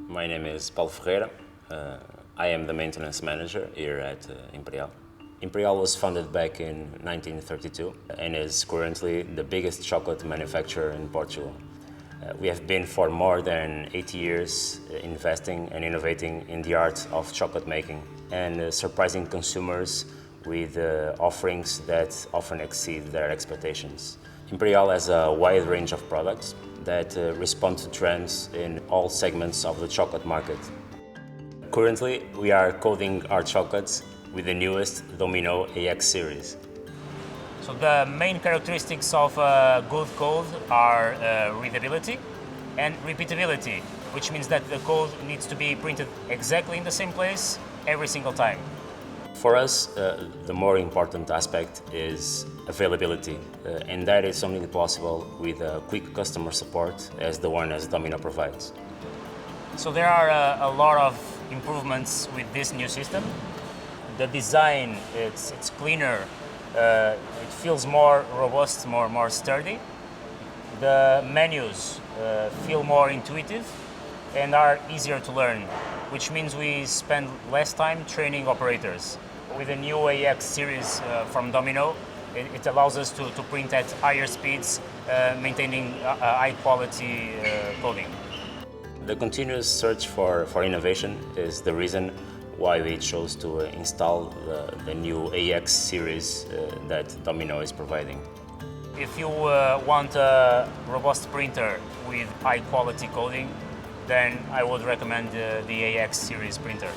My name is Paulo Ferreira. I am the maintenance manager here at Imperial. Imperial was founded back in 1932 and is currently the biggest chocolate manufacturer in Portugal. We have been for more than 80 years investing and innovating in the art of chocolate making and surprising consumers with offerings that often exceed their expectations. Imperial has a wide range of products that respond to trends in all segments of the chocolate market. Currently, we are coating our chocolates with the newest Domino Ax-Series. So the main characteristics of a good code are readability and repeatability, which means that the code needs to be printed exactly in the same place every single time. For us, the more important aspect is availability, and that is only possible with quick customer support as the one as Domino provides. So there are a lot of improvements with this new system. The design, it's cleaner, it feels more robust, more sturdy. The menus feel more intuitive and are easier to learn, which means we spend less time training operators. With the new Ax-Series from Domino, it allows us to print at higher speeds, maintaining high quality coding. The continuous search for innovation is the reason why we chose to install the new Ax-Series that Domino is providing. If you want a robust printer with high quality coding, then I would recommend the Ax-Series printer.